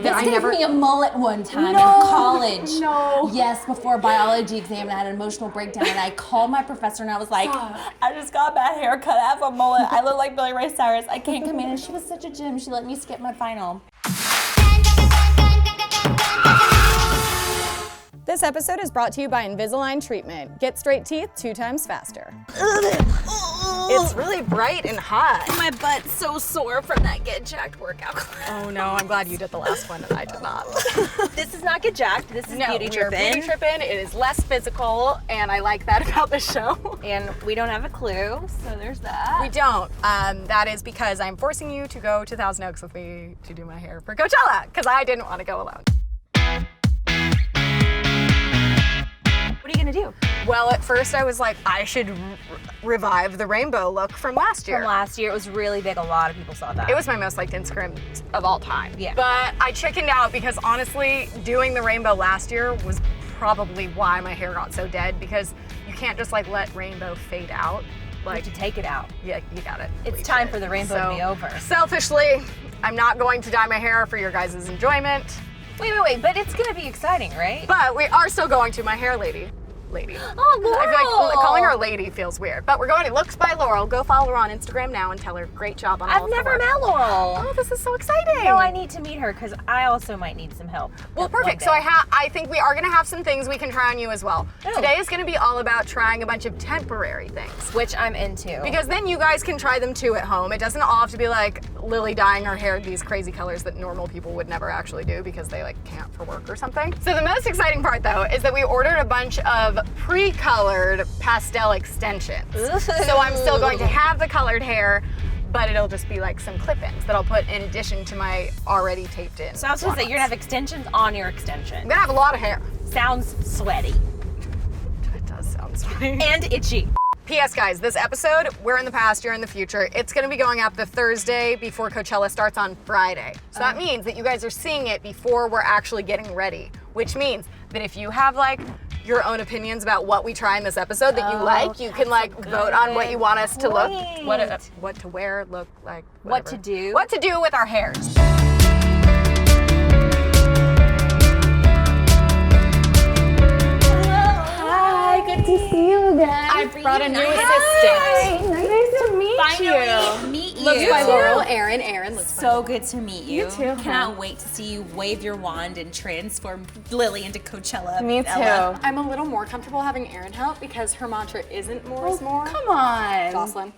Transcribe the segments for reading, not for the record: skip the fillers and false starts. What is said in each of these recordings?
This gave me a mullet one time in college. No. Yes, before a biology exam, and I had an emotional breakdown, and I called my professor, and I was like, I just got a bad haircut, I have a mullet, I look like Billy Ray Cyrus, I can't come in, and she was such a gem, she let me skip my final. This episode is brought to you by Invisalign Treatment. Get straight teeth 2 times faster. It's really bright and hot. My butt's so sore from that Get Jacked workout class. Oh no, I'm glad you did the last one and I did not. This is not Get Jacked, this is Beauty we are Trippin. Beauty Trippin. It is less physical and I like that about the show. And we don't have a clue, so there's that. We don't. That is because I'm forcing you to go to Thousand Oaks with me to do my hair for Coachella because I didn't want to go alone. What are you gonna do? Well, at first I was like, I should revive the rainbow look from last year. From last year, it was really big. A lot of people saw that. It was my most liked Instagram of all time. Yeah. But I chickened out because honestly, doing the rainbow last year was probably why my hair got so dead because you can't just like let rainbow fade out. Like, to take it out. Yeah, you got it. It's time for the rainbow to be over. Selfishly, I'm not going to dye my hair for your guys' enjoyment. Wait, but it's gonna be exciting, right? But we are still going to my hair lady. Oh, Laurel! I feel like calling her lady feels weird. But we're going to Looks by Laurel. Go follow her on Instagram now and tell her great job on all I've of her never work. met Laurel. Oh, this is so exciting. No, I need to meet her because I also might need some help. Well, perfect. So I think we are gonna have some things we can try on you as well. Oh. Today is gonna be all about trying a bunch of temporary things. Which I'm into. Because then you guys can try them too at home. It doesn't all have to be like Lily dyeing her hair these crazy colors that normal people would never actually do because they like can't for work or something. So the most exciting part though is that we ordered a bunch of pre-colored pastel extensions. So I'm still going to have the colored hair, but it'll just be like some clip-ins that I'll put in addition to my already taped in. So I was gonna say, you're gonna have extensions on your extension. I'm gonna have a lot of hair. Sounds sweaty. It does sound sweaty. And itchy. P.S. guys, this episode, we're in the past, you're in the future. It's gonna be going up the Thursday before Coachella starts on Friday. So that means that you guys are seeing it before we're actually getting ready, which means that if you have like your own opinions about what we try in this episode that you like, you can like vote on what you want us to look, what to wear, look like, whatever. What to do with our hairs. Hi, good to see you again. I brought a new assistant. Nice to meet Finally meet you. Looks by Laurel, Erin looks by So good to meet you. You too. Cannot wait to see you wave your wand and transform Lily into Coachella. Me too. Ella. I'm a little more comfortable having Erin help because her mantra isn't more is more. Come on. Jocelyn.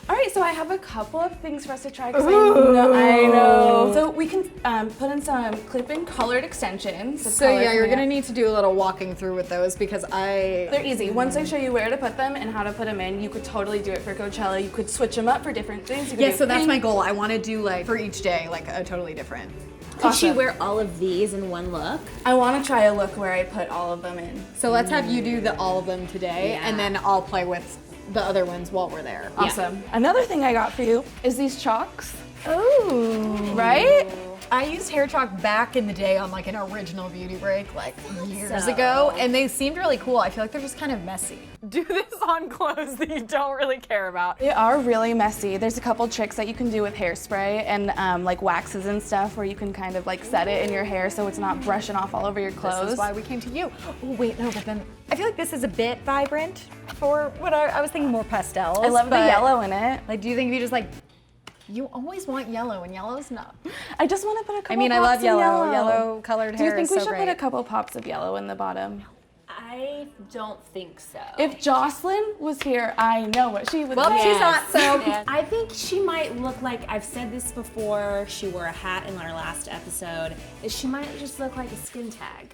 All right, so I have a couple of things for us to try because I know. So we can put in some clip-in colored extensions. So yeah, you're gonna need to do a little walking through with those because They're easy. Once I show you where to put them and how to put them in, you could totally do it for Coachella. You could switch them up for different things. You could yeah, do so that's pink. my goal. I want to do like for each day like a totally different. Could she wear all of these in one look? I want to try a look where I put all of them in. So let's have you do all of them today, and then I'll play with the other ones while we're there. Awesome. Another thing I got for you is these chalks. Ooh. Right? I used hair chalk back in the day on like an original beauty break like years ago, and they seemed really cool. I feel like they're just kind of messy. Do this on clothes that you don't really care about. They are really messy. There's a couple tricks that you can do with hairspray and like waxes and stuff where you can kind of like set it in your hair so it's not brushing off all over your clothes. This is why we came to you. Oh wait, no, but then I feel like this is a bit vibrant for what I was thinking more pastels. I love the yellow in it. Like, do you think if you just like, you always want yellow and yellow's not. I just want to put a couple I mean, I pops love of yellow. Yellow colored Do you hair think is we so should great. put a couple pops of yellow in the bottom? I don't think so. If Jocelyn was here, I know what she would do. Well, she's not, so. I think she might look like, I've said this before, she wore a hat in our last episode, is she might just look like a skin tag.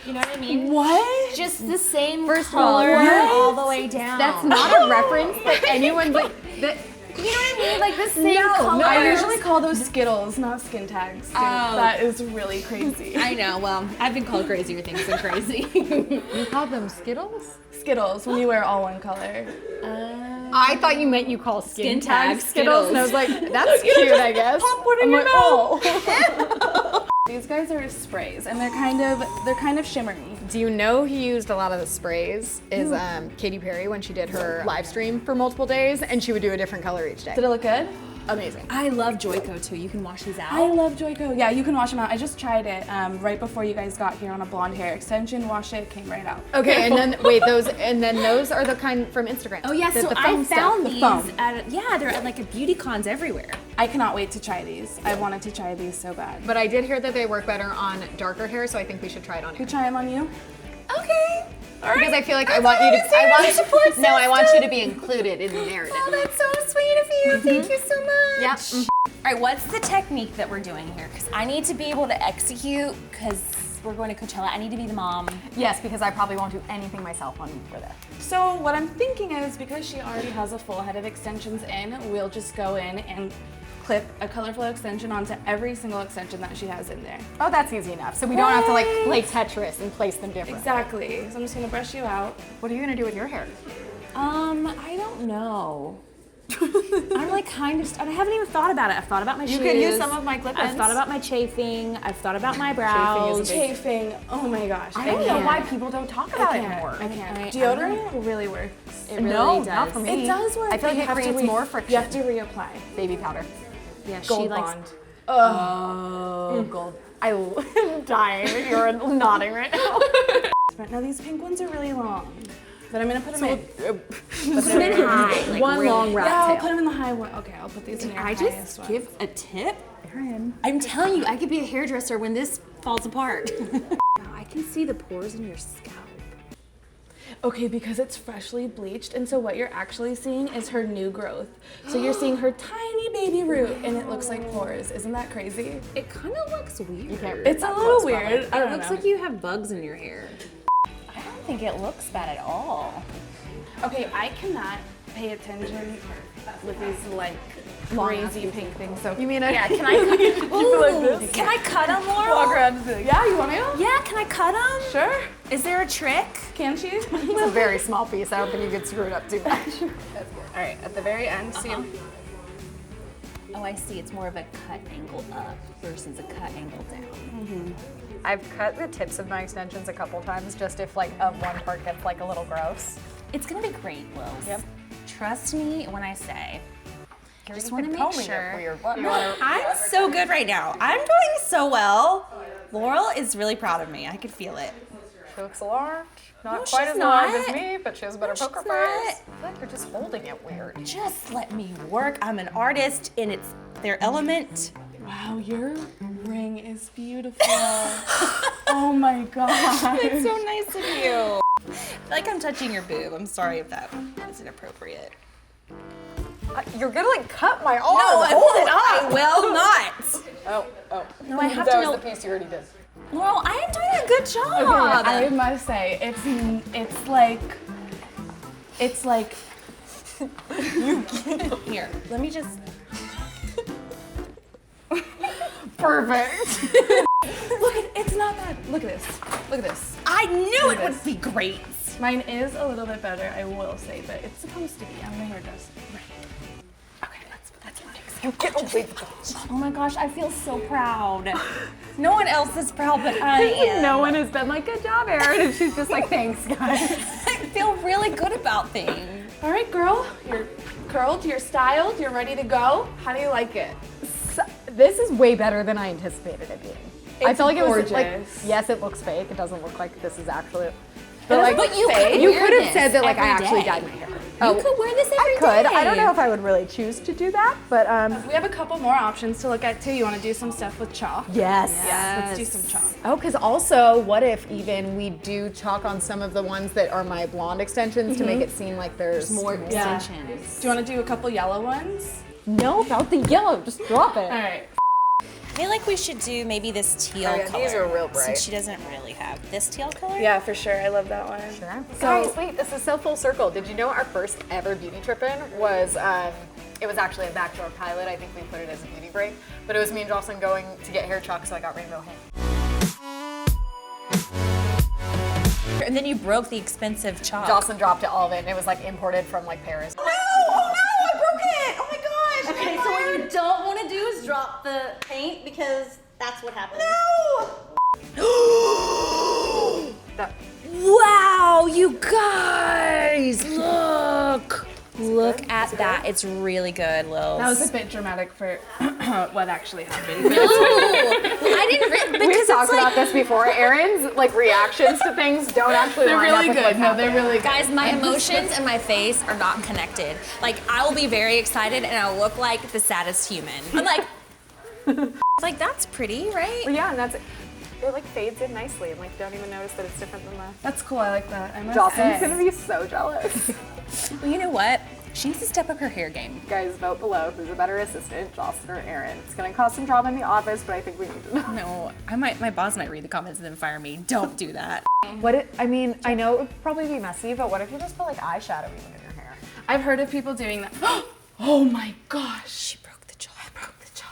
You know what I mean? What? Just the same First of all, color what? all the way down. That's not a reference that anyone's like, that, You know what I mean? Like the same color. I usually call those Skittles, not skin tags. Dude. That is really crazy. I know, well, I've been called crazier things than crazy. you call them Skittles? Skittles, when you wear all one color. I thought you meant you call skin tags Skittles. And I was like, that's cute, I guess. Pop one in I'm your like, mouth. oh. These guys are sprays, and they're kind of shimmery. Do you know who used a lot of the sprays is Katy Perry when she did her live stream for multiple days, and she would do a different color each day. Did it look good? amazing. I love Joico too. You can wash these out. I love Joico. Yeah, you can wash them out. I just tried it right before you guys got here on a blonde hair extension. Washed it, came right out. Okay, and then wait, those are the kind from Instagram. Oh yeah, the so foam I stuff. found The these foam. they're at like beauty cons everywhere. I cannot wait to try these. I wanted to try these so bad. But I did hear that they work better on darker hair, so I think we should try it on You you. try them on you? Okay. All Because I feel like I That's want you what to. I was saying, support I want you system. to be included in the narrative. Oh, that's so sweet of you. Thank you so much. Yep. All right, what's the technique that we're doing here? Because I need to be able to execute because we're going to Coachella. I need to be the mom. Yes, because I probably won't do anything myself on for this. So what I'm thinking is, because she already has a full head of extensions in, we'll just go in and clip a colorful extension onto every single extension that she has in there. Oh, that's easy enough. So we don't have to like play Tetris and place them different. Exactly. So I'm just gonna brush you out. What are you gonna do with your hair? I don't know. I'm like kind of, I haven't even thought about it. I've thought about my shoes. You could use some of my clip-ins. I've thought about my chafing. I've thought about my brows. Chafing. Oh my gosh. I don't know why people don't talk about it more. I can't. Alright, Deodorant really works. It really No, does. not for me. It does work. I feel but like you it have to creates more friction. You have to reapply. Baby powder. Yeah, she Gold likes. Bond. Oh, gold. I'm dying. You're nodding right now. Now these pink ones are really long. But I'm gonna put them in. Put them in high, like One really- long rat Yeah, I'll tail. put them in the high one. Okay, I'll put these in your I highest just one. give a tip? I'm telling you, I could be a hairdresser when this falls apart. Wow, I can see the pores in your scalp. Okay, because it's freshly bleached, and so what you're actually seeing is her new growth. So you're seeing her tiny baby root, and it looks like pores. Isn't that crazy? It kind of looks weird. It's a little weird. I It don't looks know. like you have bugs in your hair. I don't think it looks bad at all. Okay, I cannot pay attention with these like crazy pink things. So You mean Yeah, can I cut like this? Can I cut them, Laurel? Yeah, you want to? Yeah, can I cut them? Sure. Is there a trick? Can she? It's a very small piece. I don't think you could screw it up too much. All right, at the very end, see him. Oh, I see. It's more of a cut angle up versus a cut angle down. I've cut the tips of my extensions a couple times just if like one part gets like a little gross. It's gonna be great, Wills. Yep. Trust me when I say. Just want to make sure. Weird. What? I'm so good right now. I'm doing so well. Laurel is really proud of me. I could feel it. She looks large. Not No, quite she's as large not. as me, but she has better she's poker not. face. I feel like you're just holding it weird. Just let me work. I'm an artist and it's their element. Wow, your ring is beautiful. Oh my god. It's so nice of you. I feel like I'm touching your boob. I'm sorry if that is inappropriate. You're gonna like cut my arm. I will not. Oh. No, I have that to was know. the piece you already did. Laurel, I am doing a good job. I must say, it's like Here, let me just. Perfect. look at it's not bad. Look at this. Look at this. I knew it Look at would be great. Mine is a little bit better, I will say, but it's supposed to be. I'm a hairdresser. Okay, let's fix it. Oh my gosh, I feel so proud. No one else is proud, but I am. No one has been like, good job, Erin. And she's just like, thanks, guys. I feel really good about things. All right, girl, you're curled, you're styled, you're ready to go. How do you like it? This is way better than I anticipated it being. I It's feel like it was like, gorgeous. yes, it looks fake. It doesn't look like this is actually. But like, But you fake. could you wear could have this said that like I every actually day. dyed my hair. You could wear this every day. I could. I don't know if I would really choose to do that, but We have a couple more options to look at too. You want to do some stuff with chalk? yes. Let's do some chalk. Oh, because also, what if even we do chalk on some of the ones that are my blonde extensions to make it seem like there's More Yeah. extensions. Do you want to do a couple yellow ones? No, about the yellow. Just drop it. All right. I feel like we should do maybe this teal yeah, color. these are real bright. Since she doesn't really have this teal color. Yeah, for sure. I love that one. Sure. Guys, wait, this is so full circle. Did you know our first ever Beauty Trippin was, it was actually a backdoor pilot. I think we put it as a beauty break, but it was me and Jocelyn going to get hair chalk, so I got rainbow hair. And then you broke the expensive chalk. Jocelyn dropped it all of it, and it was like imported from like Paris. No! Oh no! I broke it! Oh my gosh! Okay, so what you don't want to do is drop the paint because that's what happens. That- Wow, you guys! Look! Look at that. It's really good, Lil. That was a bit dramatic for what actually happened. I didn't because We've it's talked like, about this before. Erin's like reactions to things don't actually They're line up really with good. what's No, they're happening. really good. guys, my emotions and my face are not connected. Like, I will be very excited and I'll look like the saddest human. I'm like, that's pretty, right? Well, yeah, and that's it. It like fades in nicely and like don't even notice that it's different than the. That's cool. I like that. I must Jocelyn's say. gonna be so jealous. Well, you know what? She needs to step up her hair game. Guys, vote below who's a better assistant, Jocelyn or Erin. It's gonna cause some drama in the office, but I think we need to know. No, my boss might read the comments and then fire me. Don't do that. I mean, I know it would probably be messy, but what if you just put like eyeshadow even in your hair? I've heard of people doing that. Oh my gosh. She broke the jaw. I broke the jaw.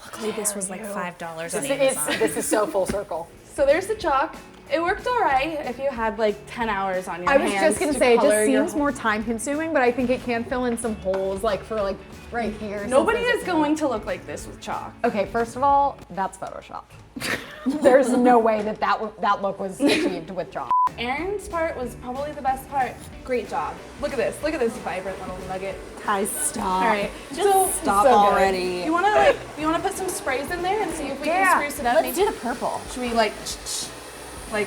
Luckily, this was like $5 on This Amazon. is so full circle. So there's the chalk. It worked all right if you had like 10 hours on your I was hands just gonna to say, it color just your seems more time consuming, but I think it can fill in some holes like for like right here. since Nobody there's is a- going to look like this with chalk. Okay, first of all, that's Photoshop. There's no way that look was achieved with chalk. Erin's part was probably the best part. Great job. Look at this. Look at this vibrant little nugget. Guys, stop. All right. Stop so good. already. You wanna put some sprays in there and see if we can spruce it up? Let's do the purple. Should we like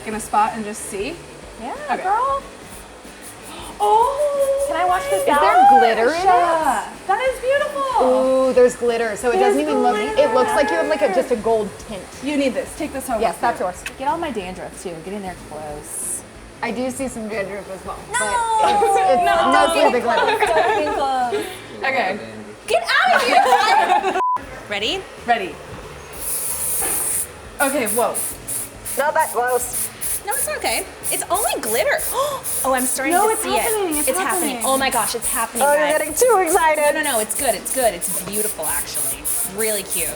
in a spot and just see? Yeah, Okay. girl. Oh! Can I watch this Is there glitter in it? That is beautiful. Ooh, there's glitter, so it doesn't even look. It looks like you have like just a gold tint. You need this. Take this home. Yes, with that's you. yours. Get all my dandruff too. Get in there close. I do see some dandruff as well. No! But it's mostly the glitter. Don't get close. Okay. Get out of here! Ready? Ready. Okay. Whoa. Not that close. No, it's okay. It's only glitter. Oh, I'm starting No, to it's see happening. it. It's happening. happening. Oh my gosh, it's happening, Oh, you're guys. getting too excited. No, it's good. It's good. It's beautiful, actually. Really cute.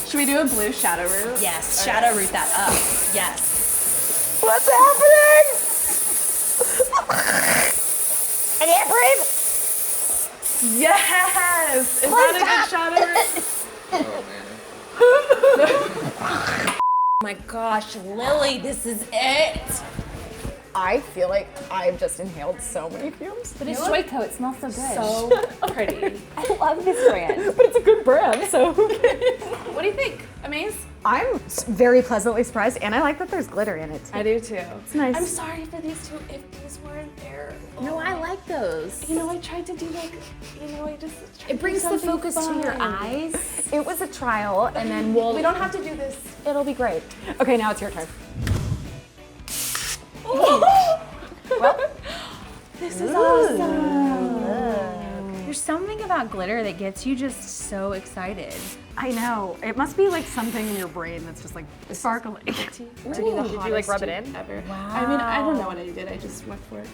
Should we do a blue shadow root? Yes, shadow root that up. Yes. What's happening? I can't breathe. Yes. Is that a good shadow root? Oh my gosh, Lily, this is it. I feel like I've just inhaled so many fumes. But it's Joyco. It smells so good. So pretty. I love this brand. But it's a good brand, so who cares? What do you think? Amaze? I'm very pleasantly surprised, and I like that there's glitter in it. I do too. It's nice. I'm sorry for these two if these weren't there. No, I like those. You know, I tried to do like, I just tried It brings to do the something focus to your fun. eyes. It was a trial, and then We don't have to do this. it'll be great. Okay, now it's your turn. This is awesome. There's something about glitter that gets you just so excited. I know. It must be like something in your brain that's just like sparkling. Did you like rub it in? Ever. I mean, I don't know what I did. I just went for it.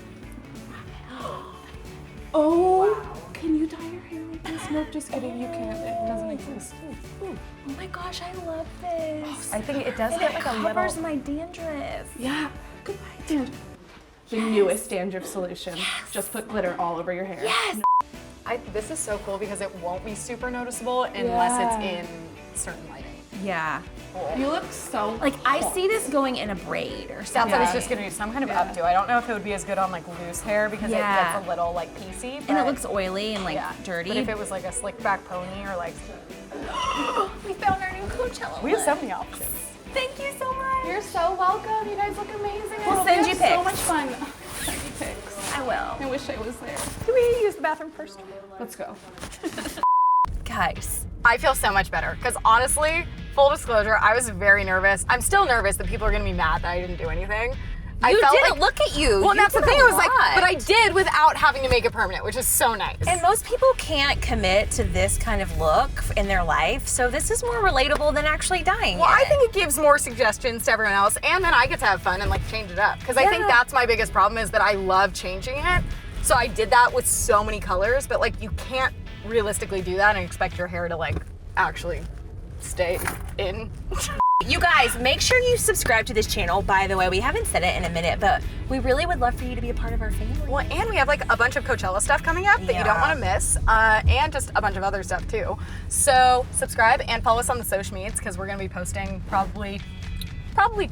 Oh, can you dye your hair like this? Nope, just kidding. You can't. It doesn't exist. Oh my gosh, I love this. I think it does And get it like a covers little. my dandruff. Yeah. Goodbye, dandruff. The newest dandruff solution. Just put glitter all over your hair. Yes. This is so cool because it won't be super noticeable unless it's in certain lighting. Yeah. You look so Like, I see this going in a braid or That's something. what it's just gonna be, some kind of updo. I don't know if it would be as good on like loose hair because it Yeah. gets a little like piecey. And it but- looks oily and like yeah. dirty. But if it was like a slick back pony or like, we found our new Coachella we have so look. many options. Thank you so much. You're so welcome. You guys look amazing. I We'll hope send you you have so pics. much fun. Send me pics. I will. I wish I was there. Do we use the bathroom first? Let's go. Guys. I feel so much better because honestly, full disclosure, I was very nervous. I'm still nervous that people are gonna be mad that I didn't do anything. I You felt didn't like, look at you. well, You that's the did thing. a I was like, lot. but I did without having to make it permanent, which is so nice. And most people can't commit to this kind of look in their life, so this is more relatable than actually dying. well, I it. think it gives more suggestions to everyone else, and then I get to have fun and like change it up. Because I think Yeah. that's my biggest problem is that I love changing it. So I did that with so many colors, but like you can't realistically do that and expect your hair to like actually stay in. You guys, make sure you subscribe to this channel. By the way, we haven't said it in a minute, but we really would love for you to be a part of our family. Well, and we have like a bunch of Coachella stuff coming up that you don't Yeah. want to miss, and just a bunch of other stuff too. So subscribe and follow us on the social medias because we're gonna be posting probably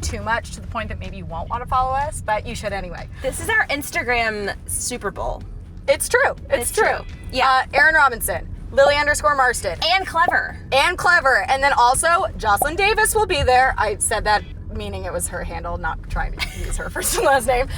too much to the point that maybe you won't want to follow us, but you should anyway. This is our Instagram Super Bowl. It's true. It's true. Yeah. Aaron Robinson, Lily_Marston, And Clevver. and Clevver. And then also, Jocelyn Davis will be there. I said that meaning it was her handle, not trying to use her first and last name.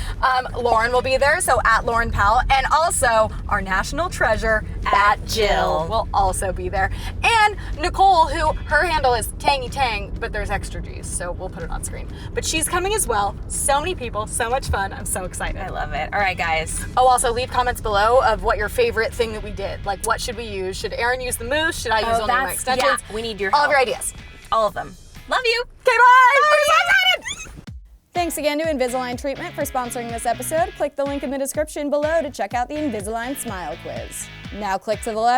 Lauren will be there, so at Lauren Powell. And also, our national treasure, at Jill, will also be there. And Nicole, who her handle is Tangy Tang, but there's extra G's, so we'll put it on screen. But she's coming as well. So many people, so much fun. I'm so excited. I love it. All right, guys. Oh, also leave comments below of what your favorite thing that we did. Like, what should we use? Should Erin use the mousse? Should I use only my extensions? Yeah, we need your All help. of your ideas. All of them. Love you. Okay, bye! I'm so excited! Thanks again to Invisalign Treatment for sponsoring this episode. Click the link in the description below to check out the Invisalign Smile Quiz. Now click to the left